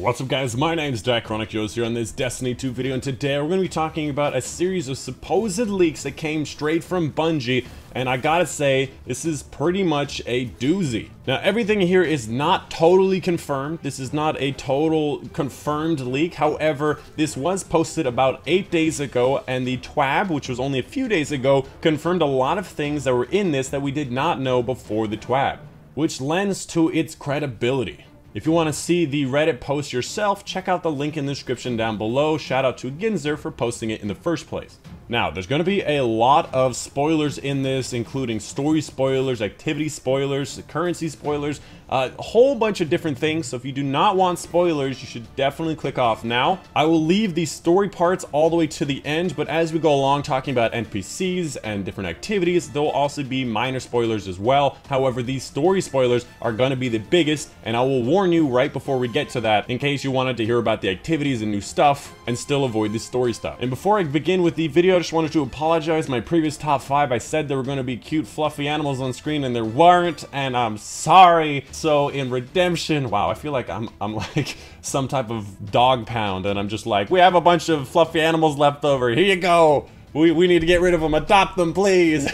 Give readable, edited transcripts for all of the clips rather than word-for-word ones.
What's up guys, my name's Dychronic here on this Destiny 2 video, and today we're going to be talking about a series of supposed leaks that came straight from Bungie, and I gotta say, this is pretty much a doozy. Now everything here is not totally confirmed, this is not a total confirmed leak, however, this was posted about 8 days ago, and the TWAB, which was only a few days ago, confirmed a lot of things that were in this that we did not know before the TWAB, which lends to its credibility. If you want to see the Reddit post yourself, check out the link in the description down below. Shout out to Ginzer for posting it in the first place. Now, there's going to be a lot of spoilers in this, including story spoilers, activity spoilers, currency spoilers, a whole bunch of different things. So if you do not want spoilers, you should definitely click off now. I will leave the story parts all the way to the end, but as we go along talking about NPCs and different activities, there will also be minor spoilers as well. However, these story spoilers are going to be the biggest, and I will warn you right before we get to that in case you wanted to hear about the activities and new stuff and still avoid the story stuff. And before I begin with the video, I just wanted to apologize. My previous top 5, I said there were going to be cute fluffy animals on screen and there weren't, and I'm sorry. So in redemption, wow, I feel like I'm like some type of dog pound, and I'm just like, we have a bunch of fluffy animals left over, here you go, we need to get rid of them, adopt them please.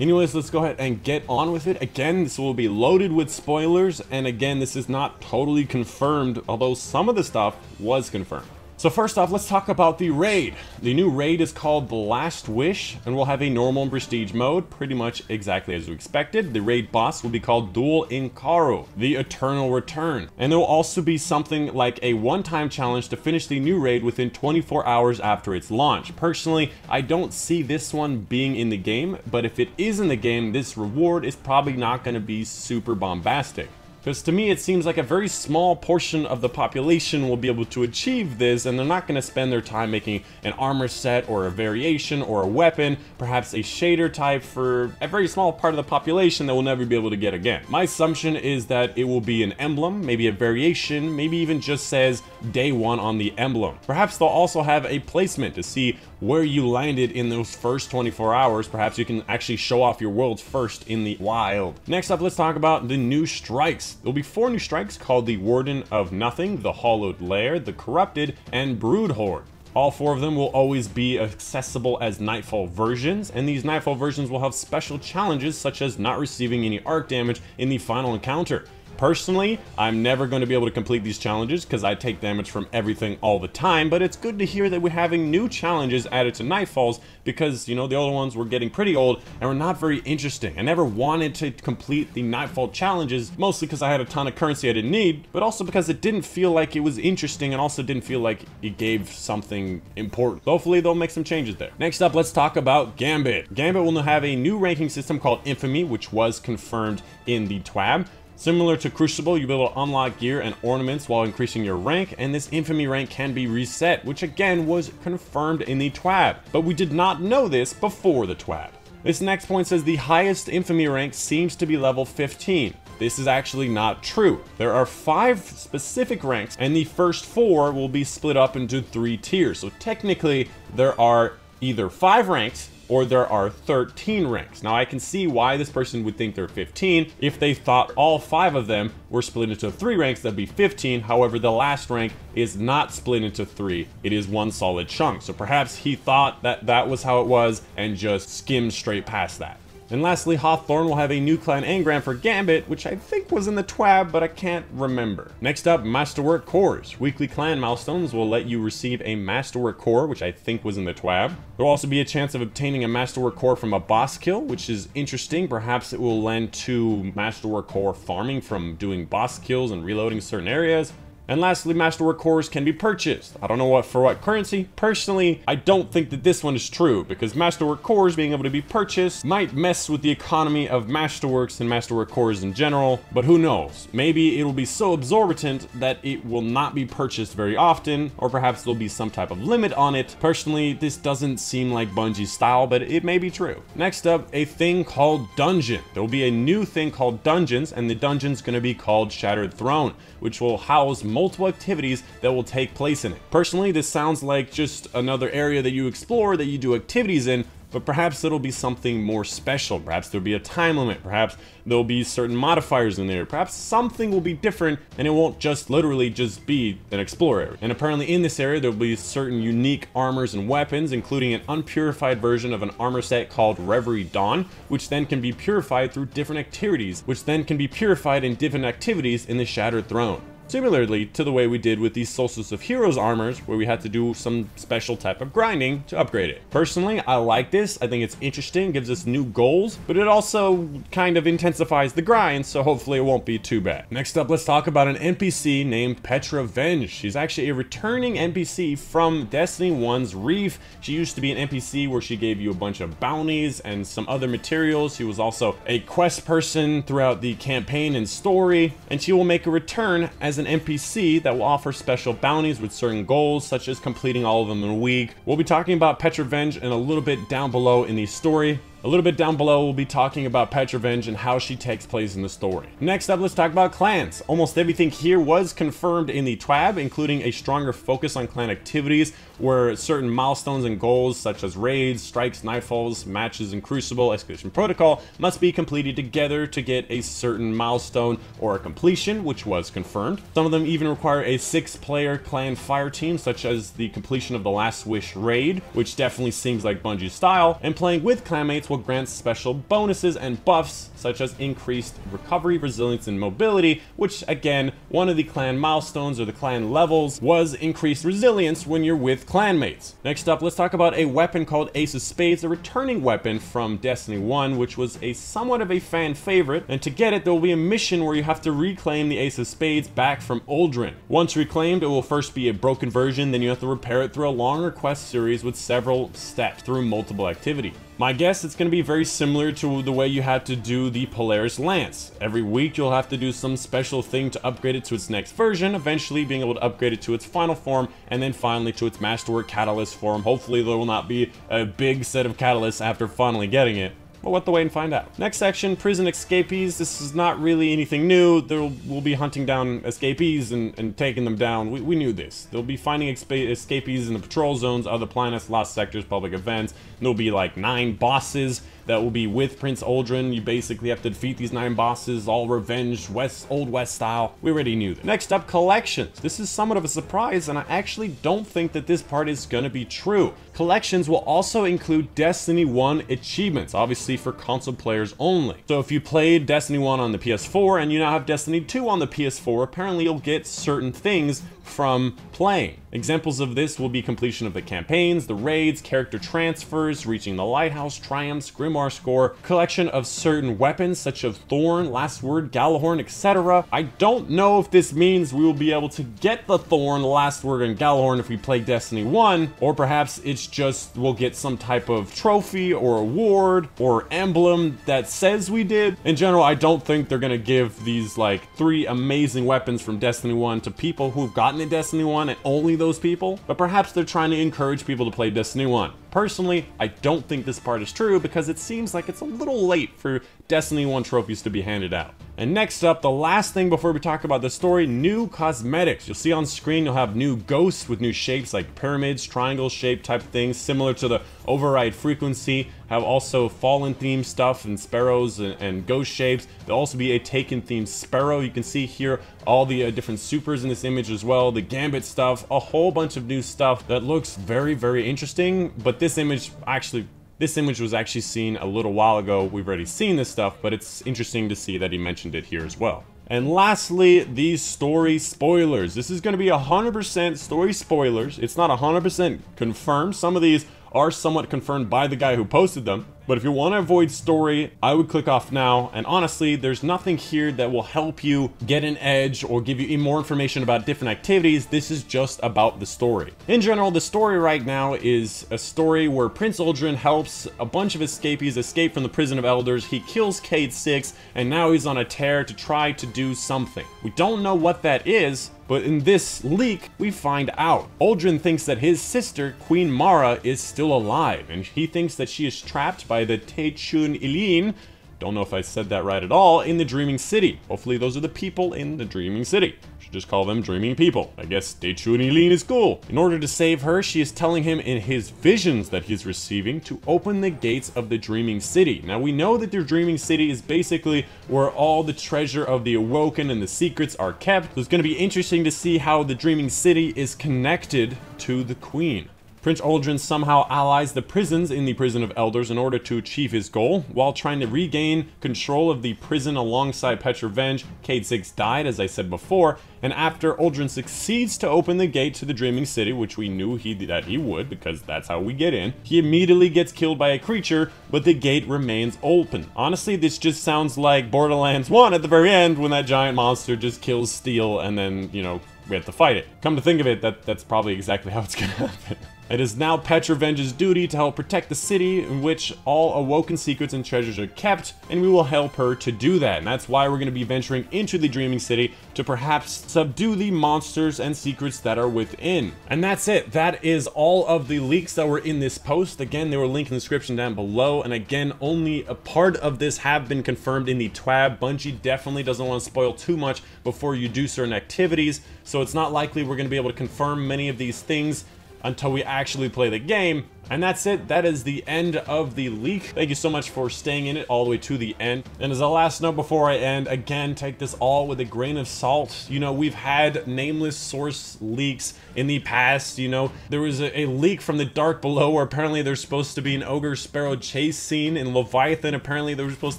Anyways, let's go ahead and get on with it. Again, this will be loaded with spoilers, and again, this is not totally confirmed, although some of the stuff was confirmed. So first off, let's talk about the raid. The new raid is called The Last Wish, and will have a normal and prestige mode, pretty much exactly as we expected. The raid boss will be called Dul Incaru, the Eternal Return. And there will also be something like a one-time challenge to finish the new raid within 24 hours after its launch. Personally, I don't see this one being in the game, but if it is in the game, this reward is probably not going to be super bombastic. Because to me, it seems like a very small portion of the population will be able to achieve this, and they're not going to spend their time making an armor set or a variation or a weapon, perhaps a shader type for a very small part of the population that will never be able to get again. My assumption is that it will be an emblem, maybe a variation, maybe even just says day 1 on the emblem. Perhaps they'll also have a placement to see where you landed in those first 24 hours. Perhaps you can actually show off your worlds first in the wild. Next up, let's talk about the new strikes. There'll be 4 new strikes called the Warden of Nothing, the Hollowed Lair, the Corrupted, and Brood Horde. All 4 of them will always be accessible as Nightfall versions, and these Nightfall versions will have special challenges such as not receiving any arc damage in the final encounter. Personally, I'm never going to be able to complete these challenges because I take damage from everything all the time, but it's good to hear that we're having new challenges added to Nightfalls because, you know, the other ones were getting pretty old and were not very interesting. I never wanted to complete the Nightfall challenges, mostly because I had a ton of currency I didn't need, but also because it didn't feel like it was interesting and also didn't feel like it gave something important. Hopefully they'll make some changes there. Next up, let's talk about Gambit. Gambit will now have a new ranking system called Infamy, which was confirmed in the TWAB. Similar to Crucible, you'll be able to unlock gear and ornaments while increasing your rank, and this Infamy rank can be reset, which again was confirmed in the TWAB, but we did not know this before the TWAB. This next point says the highest Infamy rank seems to be level 15. This is actually not true. There are 5 specific ranks, and the first 4 will be split up into 3 tiers, so technically there are either 5 ranks or there are 13 ranks. Now I can see why this person would think they're 15. If they thought all 5 of them were split into 3 ranks, that'd be 15. However, the last rank is not split into 3. It is one solid chunk. So perhaps he thought that that was how it was and just skimmed straight past that. And lastly, Hawthorne will have a new clan engram for Gambit, which I think was in the TWAB, but I can't remember. Next up, Masterwork cores. Weekly clan milestones will let you receive a Masterwork core, which I think was in the TWAB. There will also be a chance of obtaining a Masterwork core from a boss kill, which is interesting. Perhaps it will lend to Masterwork core farming from doing boss kills and reloading certain areas. And lastly, Masterwork cores can be purchased. I don't know for what currency. Personally, I don't think that this one is true, because Masterwork cores being able to be purchased might mess with the economy of Masterworks and Masterwork cores in general, but who knows? Maybe it will be so exorbitant that it will not be purchased very often, or perhaps there'll be some type of limit on it. Personally, this doesn't seem like Bungie's style, but it may be true. Next up, a thing called Dungeon. There will be a new thing called Dungeons, and the dungeon's going to be called Shattered Throne, which will house multiple activities that will take place in it. Personally, this sounds like just another area that you explore, that you do activities in, but perhaps it'll be something more special. Perhaps there'll be a time limit, perhaps there'll be certain modifiers in there, perhaps something will be different and it won't just literally just be an explorer area. And apparently in this area there'll be certain unique armors and weapons, including an unpurified version of an armor set called Reverie Dawn, which then can be purified through different activities, which then can be purified in different activities in the Shattered Throne. Similarly to the way we did with the Solstice of Heroes armors, where we had to do some special type of grinding to upgrade it. Personally, I like this. I think it's interesting, gives us new goals, but it also kind of intensifies the grind, so hopefully it won't be too bad. Next up, let's talk about an NPC named Petra Venj. She's actually a returning NPC from Destiny 1's Reef. She used to be an NPC where she gave you a bunch of bounties and some other materials. She was also a quest person throughout the campaign and story, and she will make a return as an NPC that will offer special bounties with certain goals, such as completing all of them in a week. We'll be talking about Petra Venj in a little bit down below in the story. A little bit down below, we'll be talking about Petra Venj and how she takes place in the story. Next up, let's talk about clans. Almost everything here was confirmed in the TWAB, including a stronger focus on clan activities, where certain milestones and goals such as raids, strikes, nightfalls, matches in Crucible, Expedition Protocol must be completed together to get a certain milestone or a completion, which was confirmed. Some of them even require a 6-player clan fire team, such as the completion of the Last Wish raid, which definitely seems like Bungie's style, and playing with clanmates will grant special bonuses and buffs such as increased recovery, resilience, and mobility, which again, one of the clan milestones or the clan levels was increased resilience when you're with clanmates. Next up, let's talk about a weapon called Ace of Spades, a returning weapon from Destiny 1, which was a somewhat of a fan favorite, and to get it there will be a mission where you have to reclaim the Ace of Spades back from Uldren. Once reclaimed, it will first be a broken version, then you have to repair it through a longer quest series with several steps through multiple activity. My guess, it's going to be very similar to the way you had to do the Polaris Lance. Every week you'll have to do some special thing to upgrade it to its next version, eventually being able to upgrade it to its final form, and then finally to its Masterwork Catalyst form. Hopefully there will not be a big set of catalysts after finally getting it. But we'll have to wait and find out. Next section, prison escapees. This is not really anything new. We'll be hunting down escapees and taking them down. We knew this. They'll be finding escapees in the patrol zones, other planets, lost sectors, public events. There'll be like 9 bosses that will be with Prince Uldren. You basically have to defeat these 9 bosses, all revenge, Old West style. We already knew that. Next up, collections. This is somewhat of a surprise, and I actually don't think that this part is gonna be true. Collections will also include Destiny 1 achievements, obviously for console players only. So if you played Destiny 1 on the PS4 and you now have Destiny 2 on the PS4, apparently you'll get certain things from playing. Examples of this will be completion of the campaigns, the raids, character transfers, reaching the lighthouse, triumphs, grimoire score, collection of certain weapons such as Thorn, Last Word, Gallahorn, etc. I don't know if this means we will be able to get the Thorn, Last Word, and Gallahorn if we play Destiny 1, or perhaps it's just we'll get some type of trophy or award or emblem that says we did. In general, I don't think they're gonna give these like 3 amazing weapons from Destiny 1 to people who've gotten in Destiny 1 and only those people, but perhaps they're trying to encourage people to play Destiny 1. Personally, I don't think this part is true because it seems like it's a little late for Destiny 1 trophies to be handed out. And next up, the last thing before we talk about the story, new cosmetics. You'll see on screen you'll have new ghosts with new shapes like pyramids, triangle shape type things, similar to the override frequency. Have also fallen themed stuff and sparrows and ghost shapes. There'll also be a Taken themed sparrow. You can see here all the different supers in this image as well, the Gambit stuff, a whole bunch of new stuff that looks very, very interesting. But this image was actually seen a little while ago. We've already seen this stuff, but it's interesting to see that he mentioned it here as well. And lastly, these story spoilers. This is going to be 100% story spoilers. It's not 100% confirmed. Some of these are somewhat confirmed by the guy who posted them. But if you want to avoid story, I would click off now. And honestly, there's nothing here that will help you get an edge or give you more information about different activities. This is just about the story. In general, the story right now is a story where Prince Uldren helps a bunch of escapees escape from the Prison of Elders. He kills Cayde 6, and now he's on a tear to try to do something. We don't know what that is, but in this leak, we find out. Uldren thinks that his sister, Queen Mara, is still alive, and he thinks that she is trapped by the Techun Ilin, don't know if I said that right at all, in the Dreaming City. Hopefully those are the people in the Dreaming City. Should just call them dreaming people. I guess Dychronic is cool. In order to save her, she is telling him in his visions that he's receiving to open the gates of the Dreaming City. Now we know that the Dreaming City is basically where all the treasure of the Awoken and the secrets are kept. So it's going to be interesting to see how the Dreaming City is connected to the Queen. Prince Uldren somehow allies the prisons in the Prison of Elders in order to achieve his goal. While trying to regain control of the prison alongside Petra Venj, Cayde-6 died, as I said before, and after Uldren succeeds to open the gate to the Dreaming City, which we knew that he would, because that's how we get in, he immediately gets killed by a creature, but the gate remains open. Honestly, this just sounds like Borderlands 1 at the very end, when that giant monster just kills Steel, and then, you know, we have to fight it. Come to think of it, that's probably exactly how it's gonna happen. It is now Petra Venj's duty to help protect the city in which all Awoken secrets and treasures are kept, and we will help her to do that. And that's why we're going to be venturing into the Dreaming City to perhaps subdue the monsters and secrets that are within. And that's it. That is all of the leaks that were in this post. Again, they were linked in the description down below. And again, only a part of this have been confirmed in the TWAB. Bungie definitely doesn't want to spoil too much before you do certain activities, so it's not likely we're going to be able to confirm many of these things until we actually play the game. And that's it. That is the end of the leak. Thank you so much for staying in it all the way to the end. And as a last note before I end, again, take this all with a grain of salt. You know, we've had nameless source leaks in the past. You know, there was a leak from the Dark Below where apparently there's supposed to be an Ogre Sparrow chase scene. In Leviathan, apparently there was supposed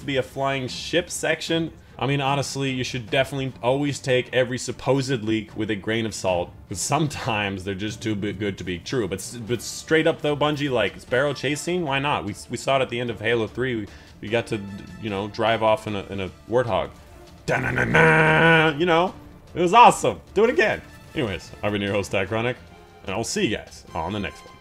to be a flying ship section. I mean, honestly, you should definitely always take every supposed leak with a grain of salt, because sometimes they're just too good to be true. But straight up though, Bungie, like, Sparrow chase scene, why not? We saw it at the end of Halo 3. We got to, you know, drive off in a Warthog. Da-na-na-na! You know, it was awesome. Do it again. Anyways, I've been your host, Dychronic, and I'll see you guys on the next one.